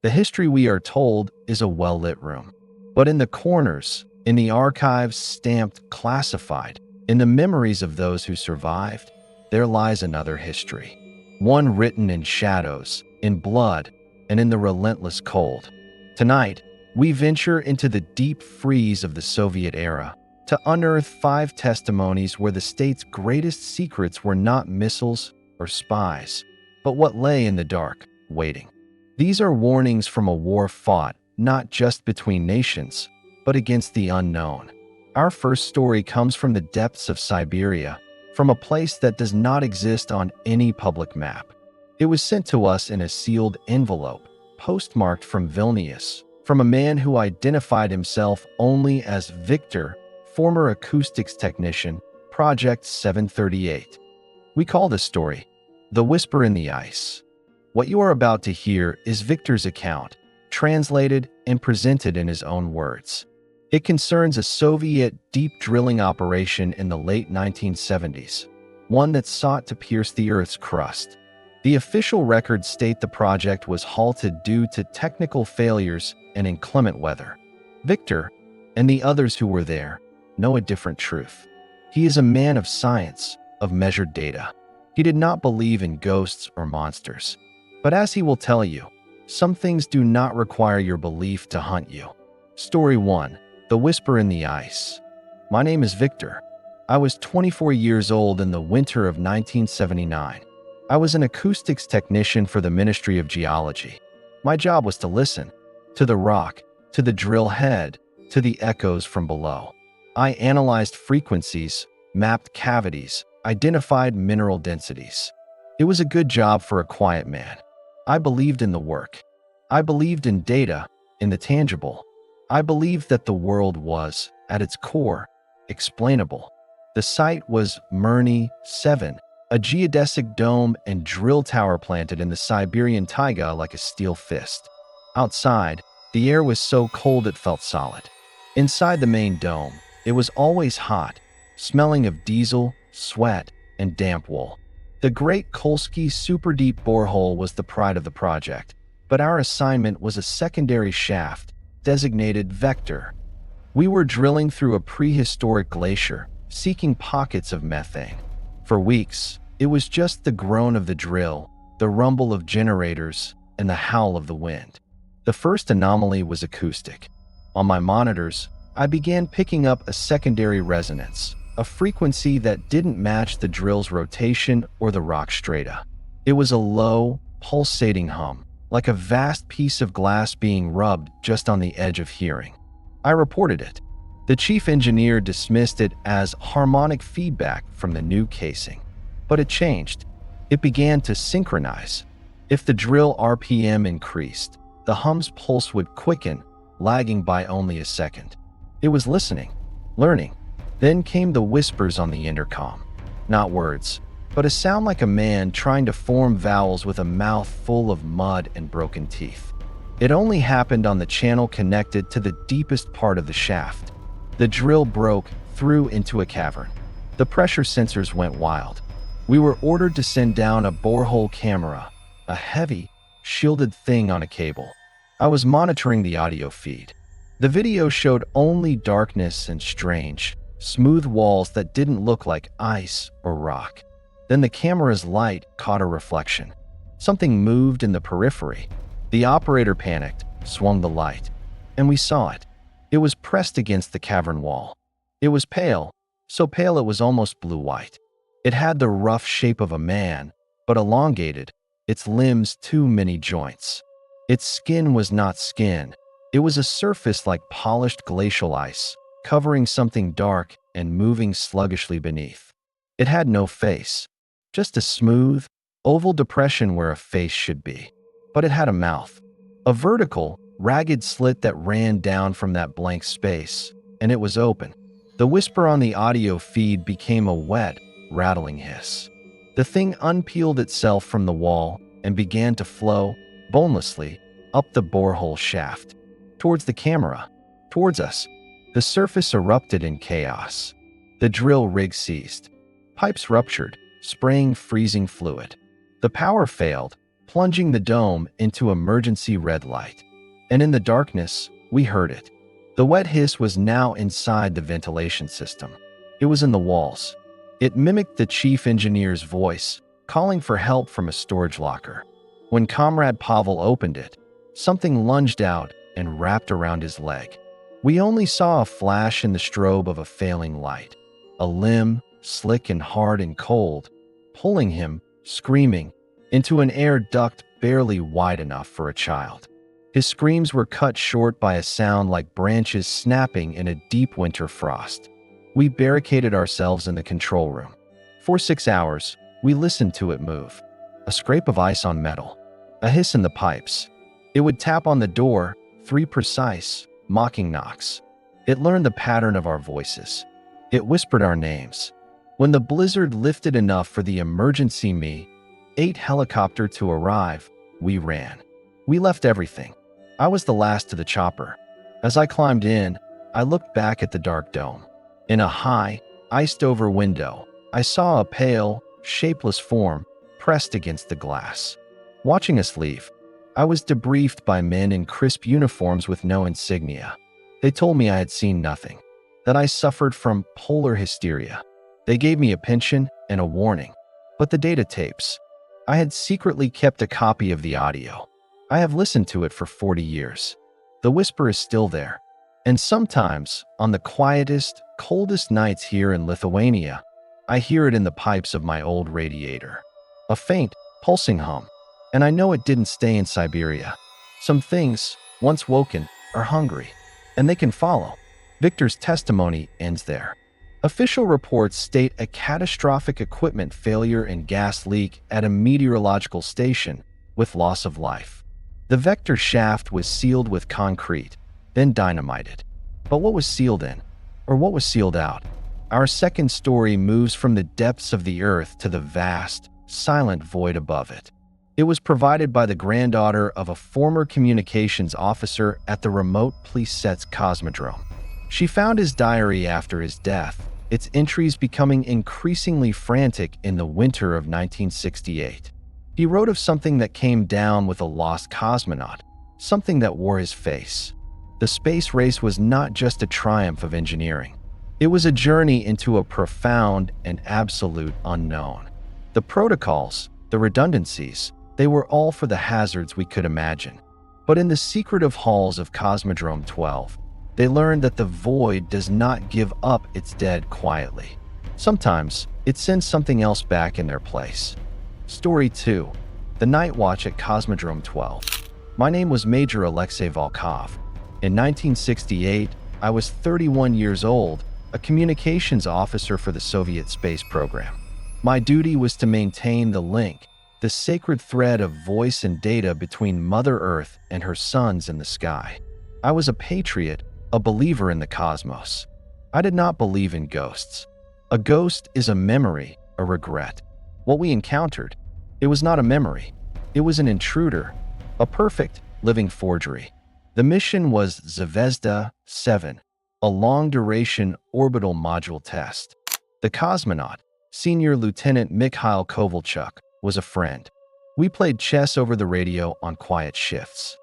The history we are told is a well-lit room. But in the corners, in the archives stamped classified, in the memories of those who survived, there lies another history. One written in shadows, in blood, and in the relentless cold. Tonight, we venture into the deep freeze of the Soviet era to unearth 5 testimonies where the state's greatest secrets were not missiles or spies, but what lay in the dark, waiting. These are warnings from a war fought not just between nations, but against the unknown. Our first story comes from the depths of Siberia, from a place that does not exist on any public map. It was sent to us in a sealed envelope, postmarked from Vilnius, from a man who identified himself only as Victor, former acoustics technician, Project 738. We call this story The Whisper in the Ice. What you are about to hear is Victor's account, translated and presented in his own words. It concerns a Soviet deep drilling operation in the late 1970s, one that sought to pierce the Earth's crust. The official records state the project was halted due to technical failures and inclement weather. Victor, and the others who were there, know a different truth. He is a man of science, of measured data. He did not believe in ghosts or monsters. But as he will tell you, some things do not require your belief to hunt you. Story 1. The Whisper in the Ice. My name is Victor. I was 24 years old in the winter of 1979. I was an acoustics technician for the Ministry of Geology. My job was to listen to the rock, to the drill head, to the echoes from below. I analyzed frequencies, mapped cavities, identified mineral densities. It was a good job for a quiet man. I believed in the work. I believed in data, in the tangible. I believed that the world was, at its core, explainable. The site was Mirny 7, a geodesic dome and drill tower planted in the Siberian taiga like a steel fist. Outside, the air was so cold it felt solid. Inside the main dome, it was always hot, smelling of diesel, sweat, and damp wool. The Great Kolsky super deep borehole was the pride of the project, but our assignment was a secondary shaft, designated Vector. We were drilling through a prehistoric glacier, seeking pockets of methane. For weeks, it was just the groan of the drill, the rumble of generators, and the howl of the wind. The first anomaly was acoustic. On my monitors, I began picking up a secondary resonance, a frequency that didn't match the drill's rotation or the rock strata. It was a low, pulsating hum, like a vast piece of glass being rubbed just on the edge of hearing. I reported it. The chief engineer dismissed it as harmonic feedback from the new casing. But it changed. It began to synchronize. If the drill RPM increased, the hum's pulse would quicken, lagging by only a second. It was listening, learning. Then came the whispers on the intercom. Not words, but a sound like a man trying to form vowels with a mouth full of mud and broken teeth. It only happened on the channel connected to the deepest part of the shaft. The drill broke through into a cavern. The pressure sensors went wild. We were ordered to send down a borehole camera, a heavy, shielded thing on a cable. I was monitoring the audio feed. The video showed only darkness and strange, smooth walls that didn't look like ice or rock. Then the camera's light caught a reflection. Something moved in the periphery. The operator panicked, swung the light, and we saw it. It was pressed against the cavern wall. It was pale, so pale it was almost blue-white. It had the rough shape of a man, but elongated, its limbs too many joints. Its skin was not skin. It was a surface like polished glacial ice, covering something dark and moving sluggishly beneath. It had no face, just a smooth, oval depression where a face should be. But it had a mouth, a vertical, ragged slit that ran down from that blank space, and it was open. The whisper on the audio feed became a wet, rattling hiss. The thing unpeeled itself from the wall and began to flow, bonelessly, up the borehole shaft, towards the camera, towards us. The surface erupted in chaos. The drill rig seized. Pipes ruptured, spraying freezing fluid. The power failed, plunging the dome into emergency red light. And in the darkness, we heard it. The wet hiss was now inside the ventilation system. It was in the walls. It mimicked the chief engineer's voice, calling for help from a storage locker. When Comrade Pavel opened it, something lunged out and wrapped around his leg. We only saw a flash in the strobe of a failing light, a limb, slick and hard and cold, pulling him, screaming, into an air duct barely wide enough for a child. His screams were cut short by a sound like branches snapping in a deep winter frost. We barricaded ourselves in the control room. For 6 hours, we listened to it move. A scrape of ice on metal, a hiss in the pipes. It would tap on the door, 3 precise, mocking knocks. It learned the pattern of our voices. It whispered our names. When the blizzard lifted enough for the emergency Me-8 helicopter to arrive, we ran. We left everything. I was the last to the chopper. As I climbed in, I looked back at the dark dome. In a high, iced-over window, I saw a pale, shapeless form pressed against the glass. Watching us leave, I was debriefed by men in crisp uniforms with no insignia. They told me I had seen nothing, that I suffered from polar hysteria. They gave me a pension and a warning. But the data tapes, I had secretly kept a copy of the audio. I have listened to it for 40 years. The whisper is still there. And sometimes, on the quietest, coldest nights here in Lithuania, I hear it in the pipes of my old radiator. A faint, pulsing hum. And I know it didn't stay in Siberia. Some things, once woken, are hungry. And they can follow. Victor's testimony ends there. Official reports state a catastrophic equipment failure and gas leak at a meteorological station with loss of life. The Vector shaft was sealed with concrete, then dynamited. But what was sealed in? Or what was sealed out? Our second story moves from the depths of the earth to the vast, silent void above it. It was provided by the granddaughter of a former communications officer at the remote Plisetsk Cosmodrome. She found his diary after his death, its entries becoming increasingly frantic in the winter of 1968. He wrote of something that came down with a lost cosmonaut, something that wore his face. The space race was not just a triumph of engineering. It was a journey into a profound and absolute unknown. The protocols, the redundancies, they were all for the hazards we could imagine. But in the secretive halls of Cosmodrome 12, they learned that the void does not give up its dead quietly. Sometimes, it sends something else back in their place. Story 2. The Night Watch at Cosmodrome 12. My name was Major Alexei Volkov. In 1968, I was 31 years old, a communications officer for the Soviet space program. My duty was to maintain the link, the sacred thread of voice and data between Mother Earth and her sons in the sky. I was a patriot, a believer in the cosmos. I did not believe in ghosts. A ghost is a memory, a regret. What we encountered, it was not a memory. It was an intruder, a perfect, living forgery. The mission was Zvezda 7, a long-duration orbital module test. The cosmonaut, Senior Lieutenant Mikhail Kovalchuk, was a friend. We played chess over the radio on quiet shifts.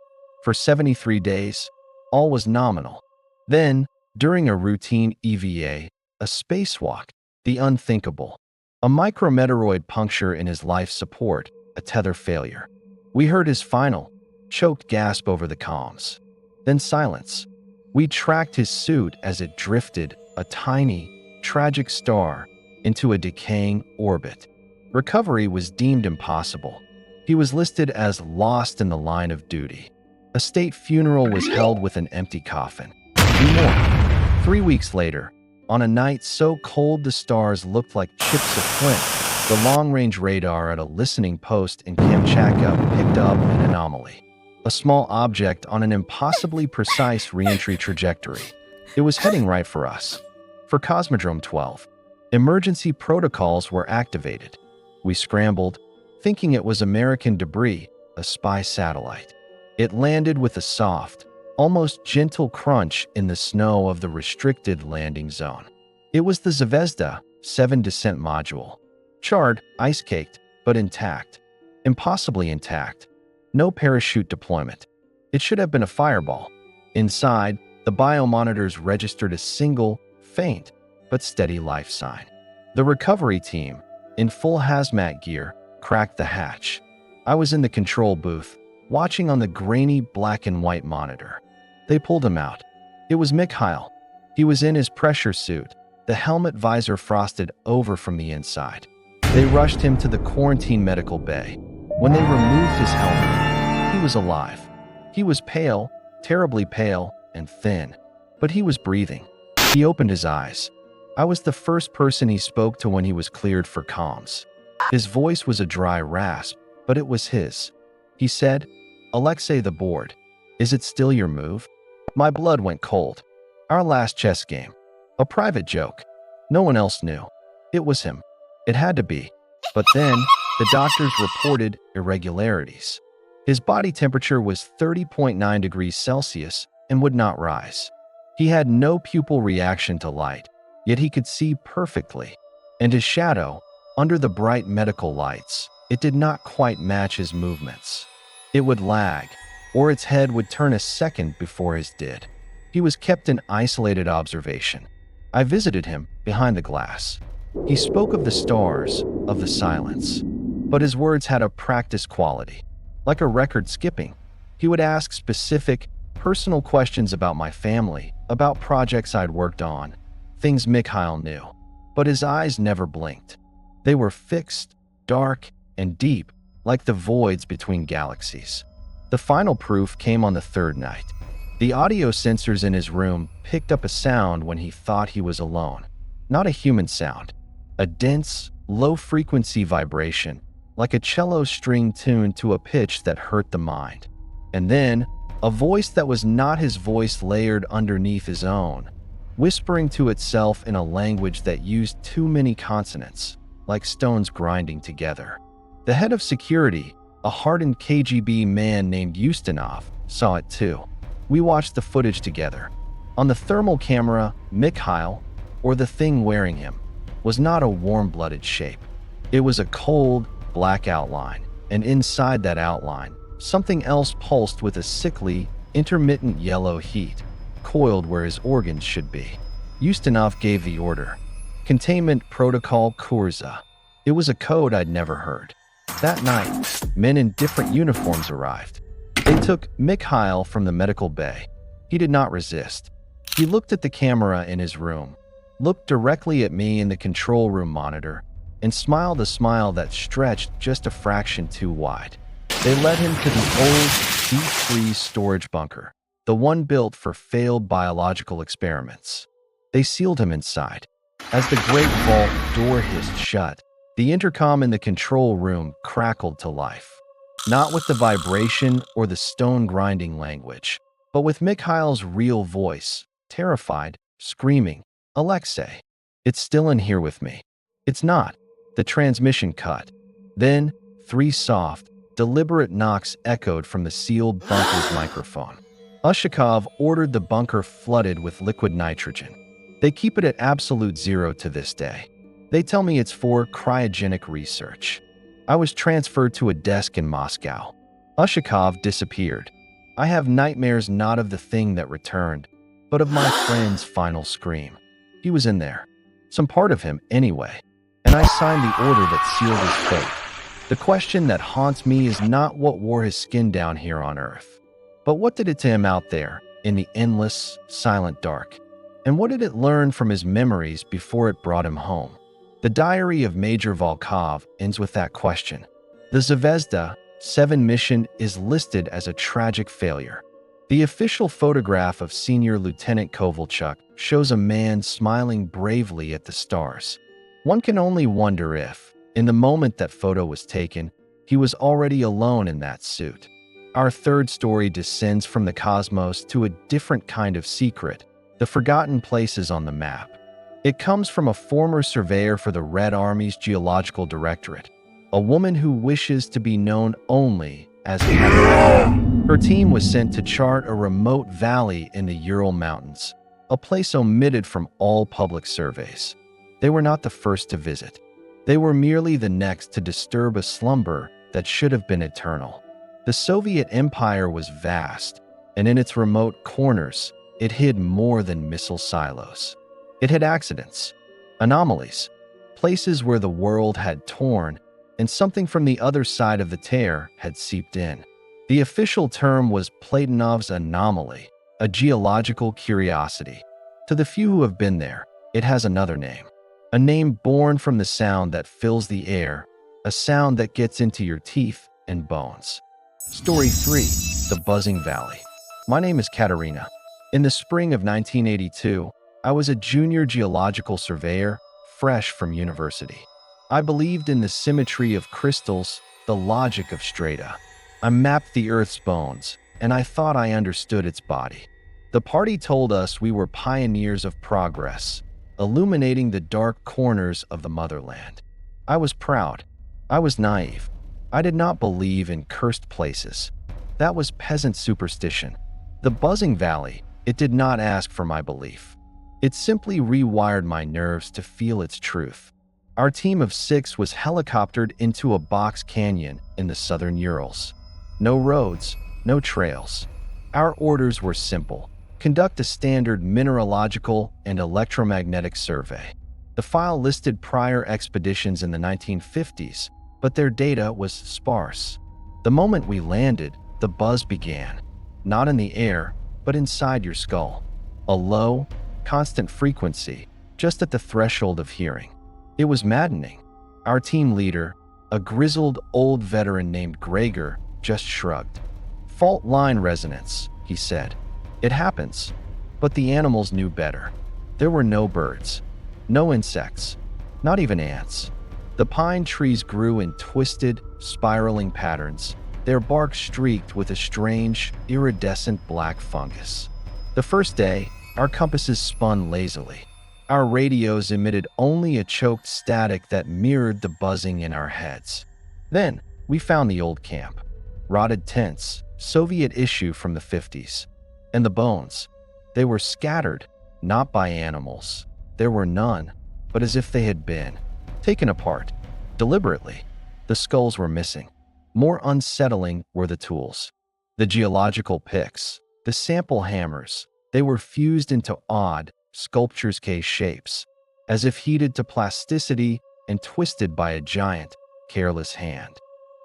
For 73 days, all was nominal. Then, during a routine EVA, a spacewalk, the unthinkable. A micrometeoroid puncture in his life support, a tether failure. We heard his final, choked gasp over the comms. Then silence. We tracked his suit as it drifted, a tiny, tragic star, into a decaying orbit. Recovery was deemed impossible. He was listed as lost in the line of duty. A state funeral was held with an empty coffin. We mourned. 3 weeks later, on a night so cold the stars looked like chips of flint, the long-range radar at a listening post in Kamchatka picked up an anomaly. A small object on an impossibly precise re-entry trajectory. It was heading right for us. For Cosmodrome 12, emergency protocols were activated. We scrambled, thinking it was American debris, a spy satellite. It landed with a soft, almost gentle crunch in the snow of the restricted landing zone. It was the Zvezda 7 descent module. Charred, ice-caked, but intact. impossibly intact. No parachute deployment. It should have been a fireball. Inside, the biomonitors registered a single, faint, but steady life sign. The recovery team, in full hazmat gear, cracked the hatch. I was in the control booth, watching on the grainy black and white monitor. They pulled him out. It was Mikhail. He was in his pressure suit, the helmet visor frosted over from the inside. They rushed him to the quarantine medical bay. When they removed his helmet, he was alive. He was pale, terribly pale and thin, but he was breathing. He opened his eyes. I was the first person he spoke to when he was cleared for comms. His voice was a dry rasp, but it was his. He said, "Alexei the board, is it still your move?" My blood went cold. Our last chess game. A private joke. No one else knew. It was him. It had to be. But then, the doctors reported irregularities. His body temperature was 30.9 degrees Celsius and would not rise. He had no pupil reaction to light, yet he could see perfectly. And his shadow, under the bright medical lights, it did not quite match his movements. It would lag, or its head would turn a second before his did. He was kept in isolated observation. I visited him behind the glass. He spoke of the stars, of the silence, but his words had a practice quality. Like a record skipping, he would ask specific, personal questions about my family, about projects I'd worked on, things Mikhail knew. But his eyes never blinked. They were fixed, dark, and deep, like the voids between galaxies. The final proof came on the third night. The audio sensors in his room picked up a sound when he thought he was alone. Not a human sound. A dense, low-frequency vibration, like a cello string tuned to a pitch that hurt the mind. And then, a voice that was not his voice layered underneath his own, whispering to itself in a language that used too many consonants, like stones grinding together. The head of security, a hardened KGB man named Ustinov, saw it too. We watched the footage together. On the thermal camera, Mikhail, or the thing wearing him, was not a warm-blooded shape. It was a cold, black outline, and inside that outline, something else pulsed with a sickly, intermittent yellow heat, coiled where his organs should be. Ustinov gave the order. Containment Protocol Kurza. It was a code I'd never heard. That night, men in different uniforms arrived. They took Mikhail from the medical bay. He did not resist. He looked at the camera in his room, looked directly at me in the control room monitor, and smiled a smile that stretched just a fraction too wide. They led him to the old, deep-freeze storage bunker, the one built for failed biological experiments. They sealed him inside. As the great vault door hissed shut, the intercom in the control room crackled to life. Not with the vibration or the stone-grinding language, but with Mikhail's real voice, terrified, screaming, "Alexei, it's still in here with me." "It's not." The transmission cut. Then, 3 soft, deliberate knocks echoed from the sealed bunker's microphone. Ushakov ordered the bunker flooded with liquid nitrogen. They keep it at absolute zero to this day. They tell me it's for cryogenic research. I was transferred to a desk in Moscow. Ushakov disappeared. I have nightmares not of the thing that returned, but of my friend's final scream. He was in there. Some part of him, anyway. And I signed the order that sealed his fate. The question that haunts me is not what wore his skin down here on Earth, but what did it to him out there, in the endless, silent dark? And what did it learn from his memories before it brought him home? The diary of Major Volkov ends with that question. The Zvezda 7 mission is listed as a tragic failure. The official photograph of Senior Lieutenant Kovalchuk shows a man smiling bravely at the stars. One can only wonder if, in the moment that photo was taken, he was already alone in that suit. Our third story descends from the cosmos to a different kind of secret, the forgotten places on the map. It comes from a former surveyor for the Red Army's Geological Directorate, a woman who wishes to be known only as Katerina. Her team was sent to chart a remote valley in the Ural Mountains, a place omitted from all public surveys. They were not the first to visit. They were merely the next to disturb a slumber that should have been eternal. The Soviet Empire was vast, and in its remote corners, it hid more than missile silos. It had accidents, anomalies, places where the world had torn and something from the other side of the tear had seeped in. The official term was Platonov's anomaly, a geological curiosity. To the few who have been there, it has another name. A name born from the sound that fills the air, a sound that gets into your teeth and bones. Story 3. The Buzzing Valley. My name is Katerina. In the spring of 1982, I was a junior geological surveyor, fresh from university. I believed in the symmetry of crystals, the logic of strata. I mapped the Earth's bones, and I thought I understood its body. The party told us we were pioneers of progress, illuminating the dark corners of the motherland. I was proud. I was naive. I did not believe in cursed places. That was peasant superstition. The Buzzing Valley, it did not ask for my belief. It simply rewired my nerves to feel its truth. Our team of 6 was helicoptered into a box canyon in the southern Urals. No roads, no trails. Our orders were simple. Conduct a standard mineralogical and electromagnetic survey. The file listed prior expeditions in the 1950s, but their data was sparse. The moment we landed, the buzz began. Not in the air, but inside your skull. A low, constant frequency, just at the threshold of hearing. It was maddening. Our team leader, a grizzled old veteran named Gregor, just shrugged. Fault line resonance, he said. It happens. But the animals knew better. There were no birds, no insects, not even ants. The pine trees grew in twisted, spiraling patterns, their bark streaked with a strange, iridescent black fungus. The first day, our compasses spun lazily. Our radios emitted only a choked static that mirrored the buzzing in our heads. Then, we found the old camp. Rotted tents, Soviet issue from the 50s. And the bones. They were scattered, not by animals. There were none, but as if they had been taken apart, deliberately. The skulls were missing. More unsettling were the tools. The geological picks, the sample hammers, they were fused into odd, sculpture's case shapes, as if heated to plasticity and twisted by a giant, careless hand.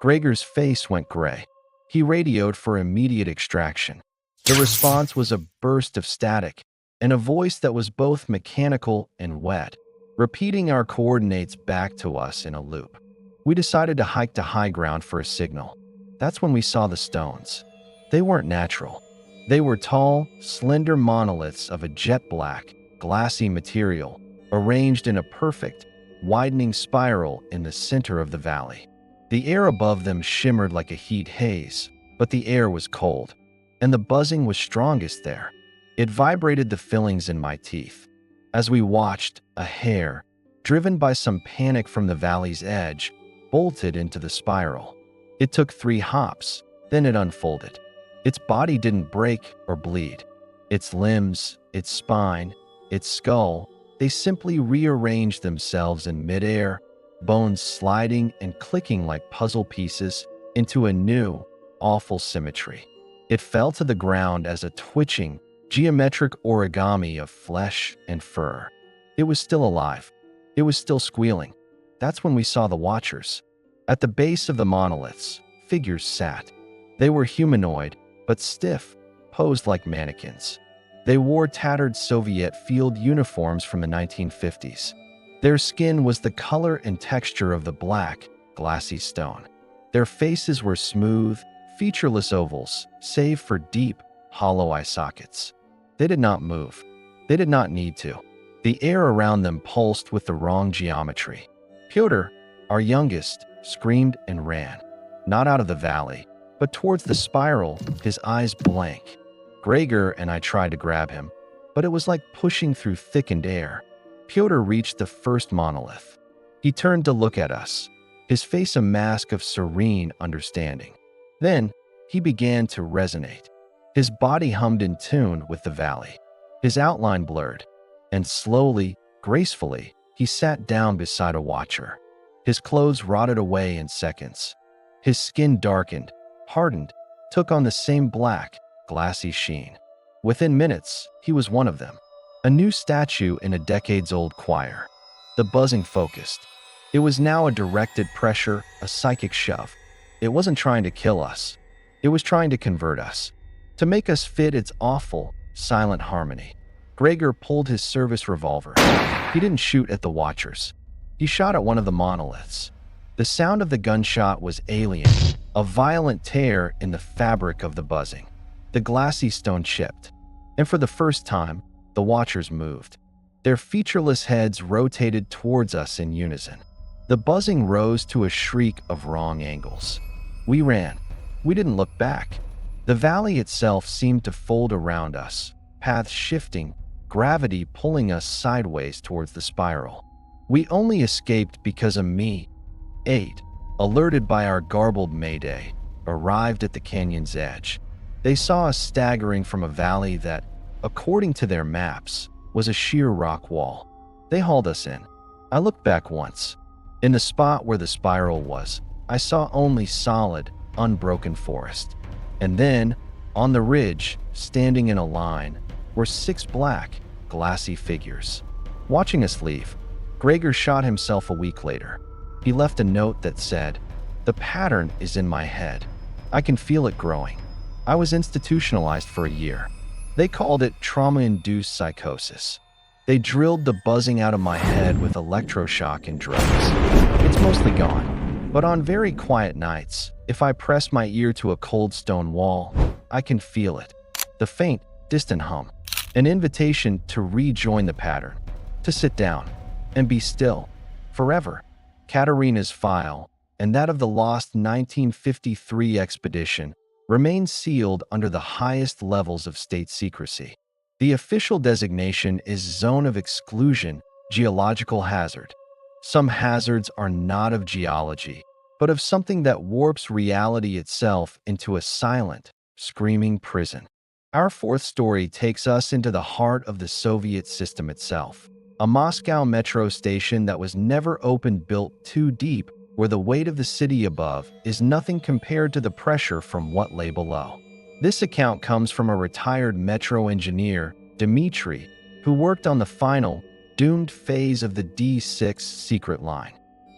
Gregor's face went gray. He radioed for immediate extraction. The response was a burst of static and a voice that was both mechanical and wet, repeating our coordinates back to us in a loop. We decided to hike to high ground for a signal. That's when we saw the stones. They weren't natural. They were tall, slender monoliths of a jet black, glassy material, arranged in a perfect, widening spiral in the center of the valley. The air above them shimmered like a heat haze, but the air was cold, and the buzzing was strongest there. It vibrated the fillings in my teeth. As we watched, a hare, driven by some panic from the valley's edge, bolted into the spiral. It took 3 hops, then it unfolded. Its body didn't break or bleed. Its limbs, its spine, its skull, they simply rearranged themselves in midair, bones sliding and clicking like puzzle pieces into a new, awful symmetry. It fell to the ground as a twitching, geometric origami of flesh and fur. It was still alive. It was still squealing. That's when we saw the watchers. At the base of the monoliths, figures sat. They were humanoid, but stiff, posed like mannequins. They wore tattered Soviet field uniforms from the 1950s. Their skin was the color and texture of the black, glassy stone. Their faces were smooth, featureless ovals, save for deep, hollow eye sockets. They did not move. They did not need to. The air around them pulsed with the wrong geometry. Pyotr, our youngest, screamed and ran. Not out of the valley, but towards the spiral, his eyes blank. Gregor and I tried to grab him, but it was like pushing through thickened air. Pyotr reached the first monolith. He turned to look at us, his face a mask of serene understanding. Then, he began to resonate. His body hummed in tune with the valley. His outline blurred, and slowly, gracefully, he sat down beside a watcher. His clothes rotted away in seconds. His skin darkened, hardened, took on the same black, glassy sheen. Within minutes, he was one of them. A new statue in a decades-old choir. The buzzing focused. It was now a directed pressure, a psychic shove. It wasn't trying to kill us. It was trying to convert us. To make us fit its awful, silent harmony. Gregor pulled his service revolver. He didn't shoot at the watchers. He shot at one of the monoliths. The sound of the gunshot was alien, a violent tear in the fabric of the buzzing. The glassy stone chipped, and for the first time, the watchers moved. Their featureless heads rotated towards us in unison. The buzzing rose to a shriek of wrong angles. We ran. We didn't look back. The valley itself seemed to fold around us, paths shifting, gravity pulling us sideways towards the spiral. We only escaped because of me. 8, alerted by our garbled mayday, arrived at the canyon's edge. They saw us staggering from a valley that, according to their maps, was a sheer rock wall. They hauled us in. I looked back once. In the spot where the spiral was, I saw only solid, unbroken forest. And then, on the ridge, standing in a line, were 6 black, glassy figures. Watching us leave, Gregor shot himself a week later. He left a note that said, "The pattern is in my head. I can feel it growing." I was institutionalized for a year. They called it trauma-induced psychosis. They drilled the buzzing out of my head with electroshock and drugs. It's mostly gone, but on very quiet nights, if I press my ear to a cold stone wall, I can feel it. The faint, distant hum. An invitation to rejoin the pattern, to sit down and be still, forever. Katerina's file, and that of the lost 1953 expedition, remains sealed under the highest levels of state secrecy. The official designation is Zone of Exclusion, Geological Hazard. Some hazards are not of geology, but of something that warps reality itself into a silent, screaming prison. Our 4th story takes us into the heart of the Soviet system itself. A Moscow metro station that was never opened, built too deep, where the weight of the city above is nothing compared to the pressure from what lay below. This account comes from a retired metro engineer, Dmitry, who worked on the final, doomed phase of the D6 secret line.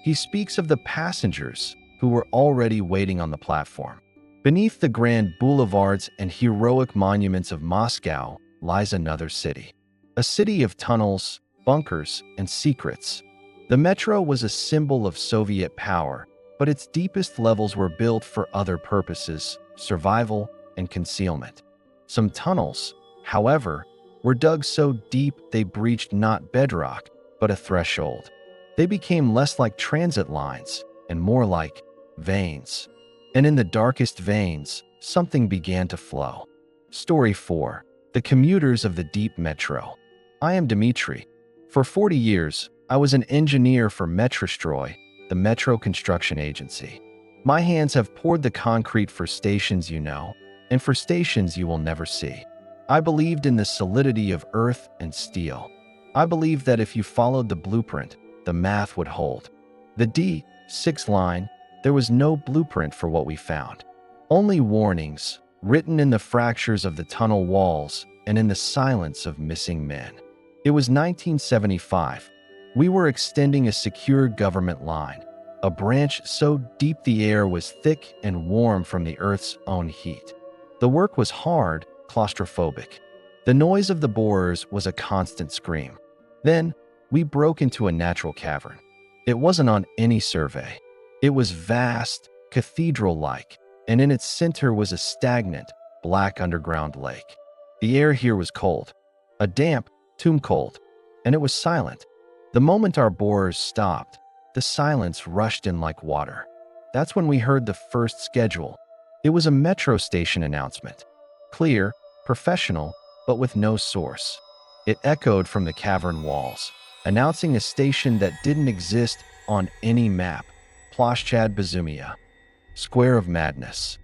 He speaks of the passengers who were already waiting on the platform. Beneath the grand boulevards and heroic monuments of Moscow lies another city. A city of tunnels, bunkers, and secrets. The metro was a symbol of Soviet power, but its deepest levels were built for other purposes, survival and concealment. Some tunnels, however, were dug so deep they breached not bedrock, but a threshold. They became less like transit lines and more like veins. And in the darkest veins, something began to flow. Story 4. The Commuters of the Deep Metro. I am Dmitry. For 40 years, I was an engineer for Metrostroy, the metro construction agency. My hands have poured the concrete for stations you know, and for stations you will never see. I believed in the solidity of earth and steel. I believed that if you followed the blueprint, the math would hold. The D6 line, there was no blueprint for what we found. Only warnings, written in the fractures of the tunnel walls and in the silence of missing men. It was 1975. We were extending a secure government line, a branch so deep the air was thick and warm from the Earth's own heat. The work was hard, claustrophobic. The noise of the borers was a constant scream. Then, we broke into a natural cavern. It wasn't on any survey. It was vast, cathedral-like, and in its center was a stagnant, black underground lake. The air here was cold, a damp, tomb cold, and it was silent. The moment our borers stopped, the silence rushed in like water. That's when we heard the first schedule. It was a metro station announcement. Clear, professional, but with no source. It echoed from the cavern walls, announcing a station that didn't exist on any map. Ploshchad Bezumia. Square of Madness.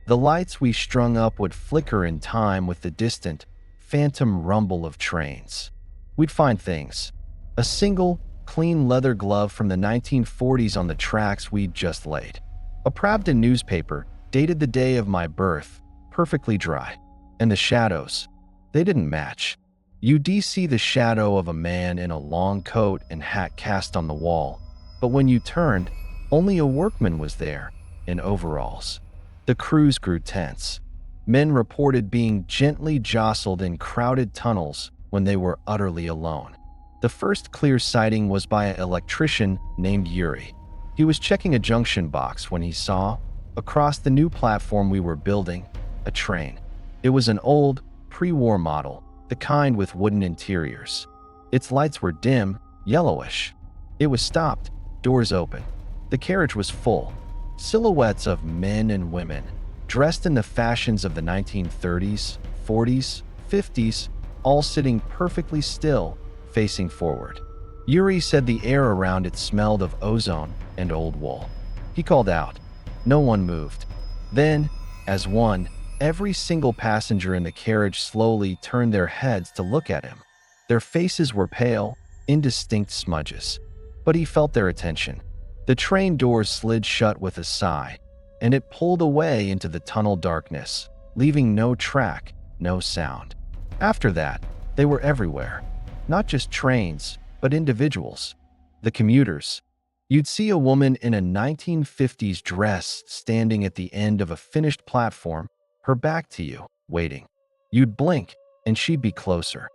The lights we strung up would flicker in time with the distant, phantom rumble of trains. We'd find things. A single, clean leather glove from the 1940s on the tracks we'd just laid. A Pravda newspaper, dated the day of my birth, perfectly dry. And the shadows, they didn't match. You'd see the shadow of a man in a long coat and hat cast on the wall, but when you turned, only a workman was there, in overalls. The crews grew tense. Men reported being gently jostled in crowded tunnels when they were utterly alone. The first clear sighting was by an electrician named Yuri. He was checking a junction box when he saw, across the new platform we were building, a train. It was an old, pre-war model, the kind with wooden interiors. Its lights were dim, yellowish. It was stopped, doors open. The carriage was full. Silhouettes of men and women, dressed in the fashions of the 1930s, 40s, 50s, all sitting perfectly still, facing forward. Yuri said the air around it smelled of ozone and old wool. He called out. No one moved. Then, as one, every single passenger in the carriage slowly turned their heads to look at him. Their faces were pale, indistinct smudges, but he felt their attention. The train doors slid shut with a sigh, and it pulled away into the tunnel darkness, leaving no track, no sound. After that, they were everywhere. Not just trains, but individuals. The commuters. You'd see a woman in a 1950s dress standing at the end of a finished platform, her back to you, waiting. You'd blink, and she'd be closer,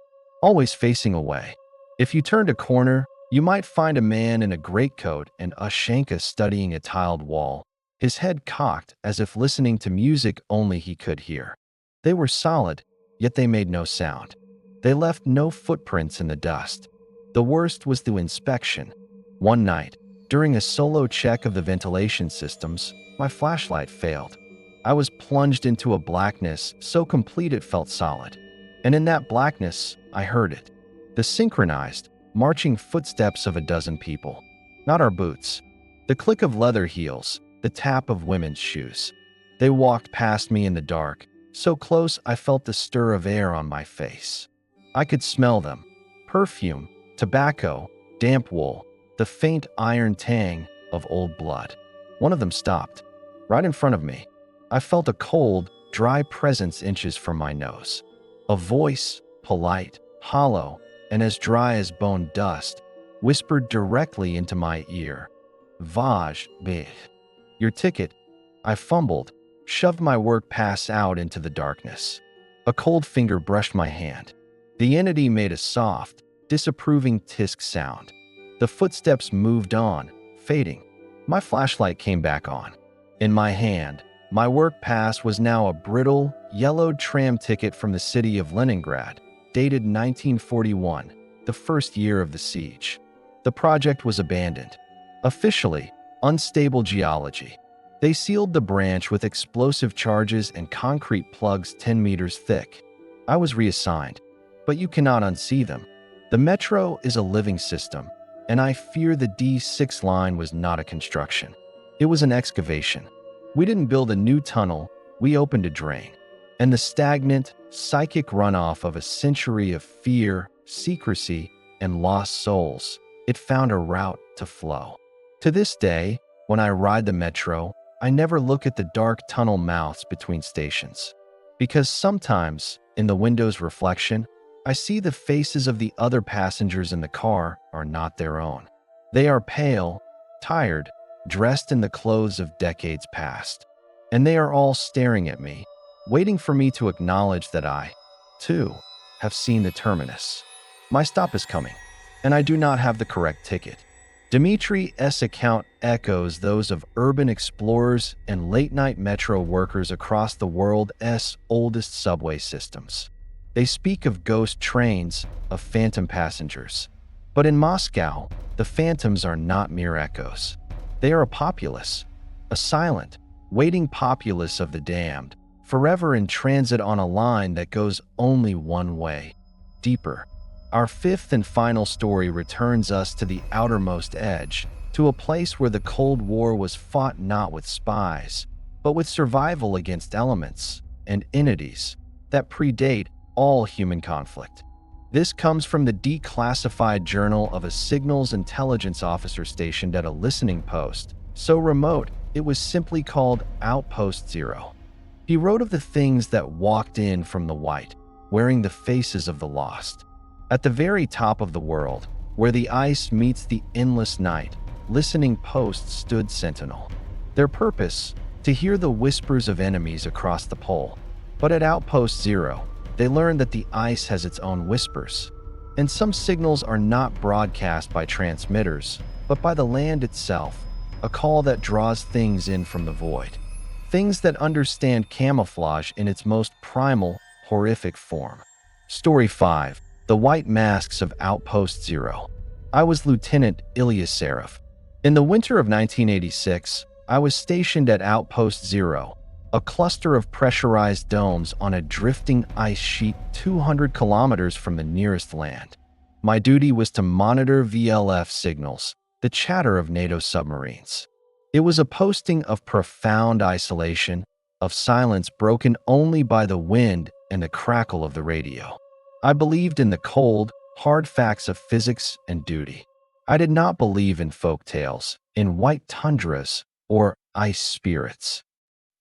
always facing away. If you turned a corner, you might find a man in a greatcoat and a Ushanka studying a tiled wall, his head cocked as if listening to music only he could hear. They were solid, yet they made no sound. They left no footprints in the dust. The worst was the inspection. One night, during a solo check of the ventilation systems, my flashlight failed. I was plunged into a blackness so complete it felt solid. And in that blackness, I heard it. The synchronized, marching footsteps of a dozen people. Not our boots. The click of leather heels, the tap of women's shoes. They walked past me in the dark, so close I felt the stir of air on my face. I could smell them. Perfume, tobacco, damp wool, the faint iron tang of old blood. One of them stopped, right in front of me. I felt a cold, dry presence inches from my nose. A voice, polite, hollow, and as dry as bone dust, whispered directly into my ear. Vaj, beh. Your ticket. I fumbled, shoved my work pass out into the darkness. A cold finger brushed my hand. The entity made a soft, disapproving tisk sound. The footsteps moved on, fading. My flashlight came back on. In my hand, my work pass was now a brittle, yellowed tram ticket from the city of Leningrad, dated 1941, the first year of the siege. The project was abandoned. Officially, unstable geology. They sealed the branch with explosive charges and concrete plugs 10 meters thick. I was reassigned, but you cannot unsee them. The metro is a living system, and I fear the D6 line was not a construction. It was an excavation. We didn't build a new tunnel, we opened a drain. And the stagnant, psychic runoff of a century of fear, secrecy, and lost souls, it found a route to flow. To this day, when I ride the metro, I never look at the dark tunnel mouths between stations. Because sometimes, in the window's reflection, I see the faces of the other passengers in the car are not their own. They are pale, tired, dressed in the clothes of decades past. And they are all staring at me, waiting for me to acknowledge that I, too, have seen the terminus. My stop is coming, and I do not have the correct ticket. Dmitri's account echoes those of urban explorers and late-night metro workers across the world's oldest subway systems. They speak of ghost trains, of phantom passengers. But in Moscow, the phantoms are not mere echoes. They are a populace, a silent, waiting populace of the damned, forever in transit on a line that goes only one way, deeper. Our fifth and final story returns us to the outermost edge, to a place where the Cold War was fought not with spies, but with survival against elements and entities that predate all human conflict. This comes from the declassified journal of a signals intelligence officer stationed at a listening post So remote, it was simply called Outpost Zero. He wrote of the things that walked in from the white, wearing the faces of the lost. At the very top of the world, where the ice meets the endless night, listening posts stood sentinel. Their purpose, to hear the whispers of enemies across the pole. But at Outpost Zero, they learned that the ice has its own whispers. And some signals are not broadcast by transmitters, but by the land itself, a call that draws things in from the void. Things that understand camouflage in its most primal, horrific form. Story 5. The White Masks of Outpost Zero. I was Lieutenant Ilyasarov. In the winter of 1986, I was stationed at Outpost Zero, a cluster of pressurized domes on a drifting ice sheet 200 kilometers from the nearest land. My duty was to monitor VLF signals, the chatter of NATO submarines. It was a posting of profound isolation, of silence broken only by the wind and the crackle of the radio. I believed in the cold, hard facts of physics and duty. I did not believe in folk tales, in white tundras, or ice spirits.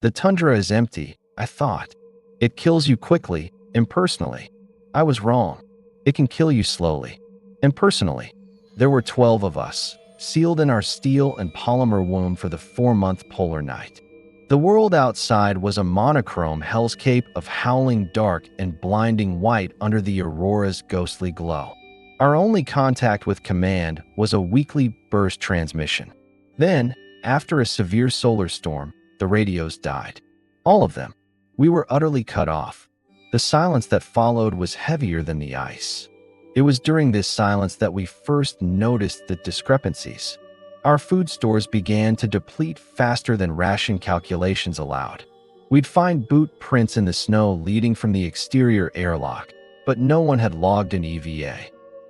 The tundra is empty, I thought. It kills you quickly, impersonally. I was wrong. It can kill you slowly, impersonally. There were 12 of us, sealed in our steel and polymer womb for the 4-month polar night. The world outside was a monochrome hellscape of howling dark and blinding white under the aurora's ghostly glow. Our only contact with command was a weekly burst transmission. Then, after a severe solar storm, the radios died. All of them. We were utterly cut off. The silence that followed was heavier than the ice. It was during this silence that we first noticed the discrepancies. Our food stores began to deplete faster than ration calculations allowed. We'd find boot prints in the snow leading from the exterior airlock, but no one had logged an EVA.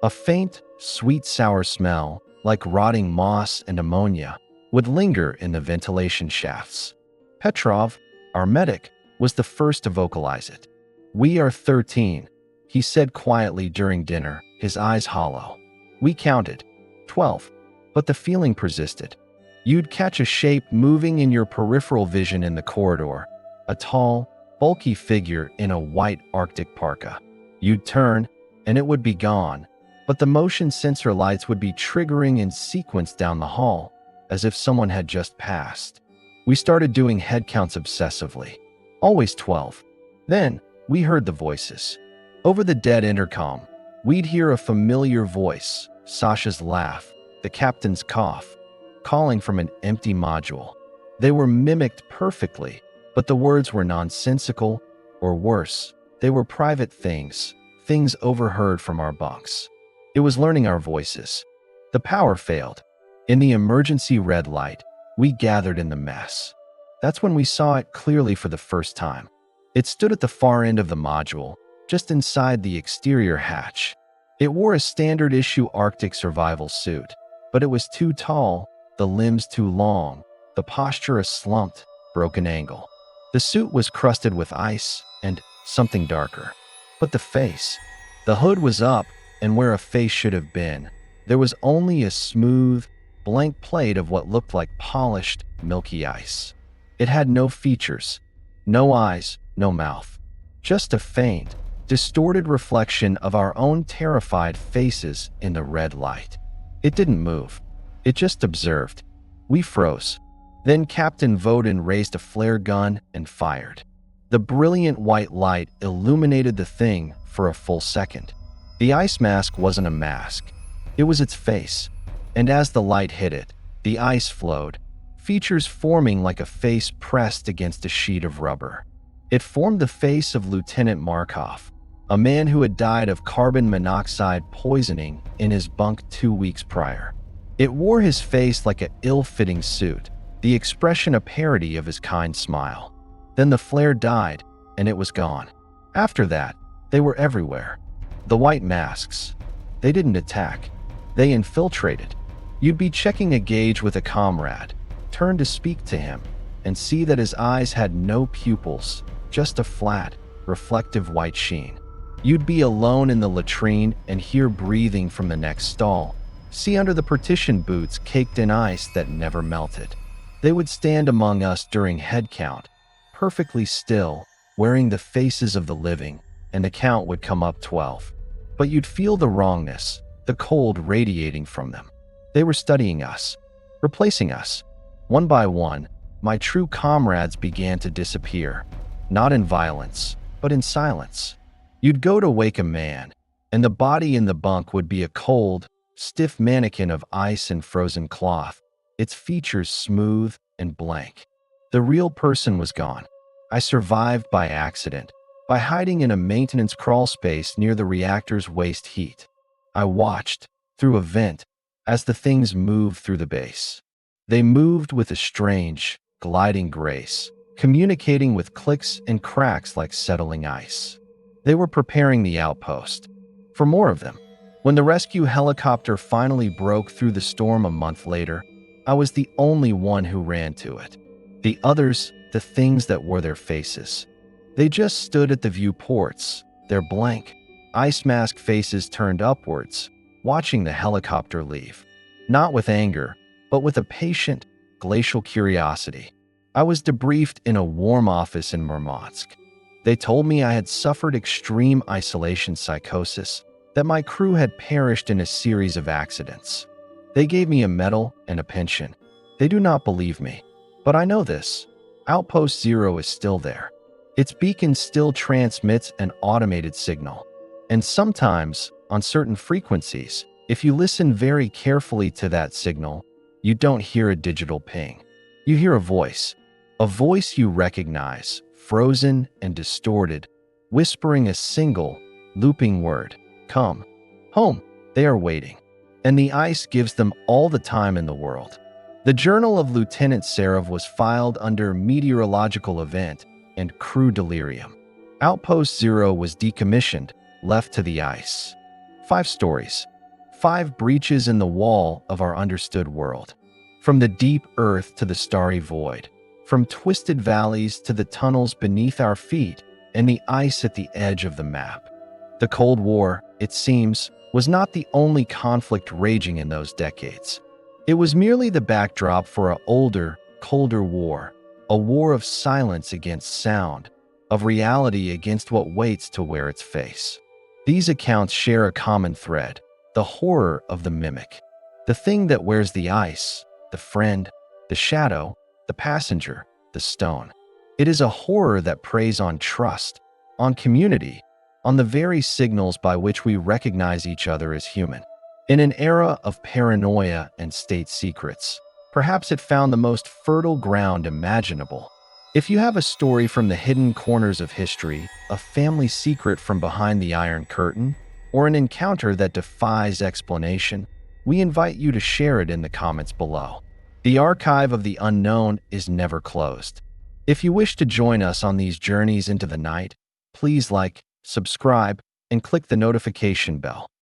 A faint, sweet sour smell, like rotting moss and ammonia, would linger in the ventilation shafts. Petrov, our medic, was the first to vocalize it. "We are 13, he said quietly during dinner, his eyes hollow. We counted. 12. But the feeling persisted. You'd catch a shape moving in your peripheral vision in the corridor, a tall, bulky figure in a white Arctic parka. You'd turn, and it would be gone, but the motion sensor lights would be triggering in sequence down the hall, as if someone had just passed. We started doing head counts obsessively. Always 12. Then, we heard the voices. Over the dead intercom, we'd hear a familiar voice, Sasha's laugh, the captain's cough, calling from an empty module. They were mimicked perfectly, but the words were nonsensical, or worse, they were private things overheard from our bunks. It was learning our voices. The power failed. In the emergency red light, we gathered in the mess. That's when we saw it clearly for the first time. It stood at the far end of the module, just inside the exterior hatch. It wore a standard-issue Arctic survival suit, but it was too tall, the limbs too long, the posture a slumped, broken angle. The suit was crusted with ice and something darker. But the face. The hood was up, and where a face should have been, there was only a smooth, blank plate of what looked like polished, milky ice. It had no features, no eyes, no mouth. Just a faint, distorted reflection of our own terrified faces in the red light. It didn't move. It just observed. We froze. Then Captain Vodin raised a flare gun and fired. The brilliant white light illuminated the thing for a full second. The ice mask wasn't a mask. It was its face. And as the light hit it, the ice flowed, features forming like a face pressed against a sheet of rubber. It formed the face of Lieutenant Markov, a man who had died of carbon monoxide poisoning in his bunk 2 weeks prior. It wore his face like an ill-fitting suit, the expression a parody of his kind smile. Then the flare died, and it was gone. After that, they were everywhere. The white masks. They didn't attack. They infiltrated. You'd be checking a gauge with a comrade, turn to speak to him, and see that his eyes had no pupils, just a flat, reflective white sheen. You'd be alone in the latrine and hear breathing from the next stall, see under the partition boots caked in ice that never melted. They would stand among us during head count, perfectly still, wearing the faces of the living, and the count would come up 12. But you'd feel the wrongness, the cold radiating from them. They were studying us, replacing us. One by one, my true comrades began to disappear, not in violence, but in silence. You'd go to wake a man, and the body in the bunk would be a cold, stiff mannequin of ice and frozen cloth, its features smooth and blank. The real person was gone. I survived by accident, by hiding in a maintenance crawl space near the reactor's waste heat. I watched, through a vent, as the things moved through the base. They moved with a strange, gliding grace, communicating with clicks and cracks like settling ice. They were preparing the outpost for more of them. When the rescue helicopter finally broke through the storm a month later, I was the only one who ran to it. The others, the things that wore their faces, they just stood at the viewports, their blank, ice mask faces turned upwards, watching the helicopter leave. Not with anger, but with a patient, glacial curiosity. I was debriefed in a warm office in Murmansk. They told me I had suffered extreme isolation psychosis, that my crew had perished in a series of accidents. They gave me a medal and a pension. They do not believe me, but I know this. Outpost Zero is still there. Its beacon still transmits an automated signal. And sometimes, on certain frequencies, if you listen very carefully to that signal, you don't hear a digital ping. You hear a voice you recognize, frozen and distorted, whispering a single, looping word. Come home. They are waiting. And the ice gives them all the time in the world. The journal of Lieutenant Serov was filed under meteorological event and crew delirium. Outpost Zero was decommissioned, left to the ice. 5 stories. 5 breaches in the wall of our understood world. From the deep earth to the starry void. From twisted valleys to the tunnels beneath our feet and the ice at the edge of the map. The Cold War, it seems, was not the only conflict raging in those decades. It was merely the backdrop for an older, colder war, a war of silence against sound, of reality against what waits to wear its face. These accounts share a common thread, the horror of the mimic, the thing that wears the ice, the friend, the shadow, the passenger, the stone. It is a horror that preys on trust, on community, on the very signals by which we recognize each other as human. In an era of paranoia and state secrets, perhaps it found the most fertile ground imaginable. If you have a story from the hidden corners of history, a family secret from behind the Iron Curtain, or an encounter that defies explanation, we invite you to share it in the comments below. The archive of the unknown is never closed. If you wish to join us on these journeys into the night, please like, subscribe, and click the notification bell.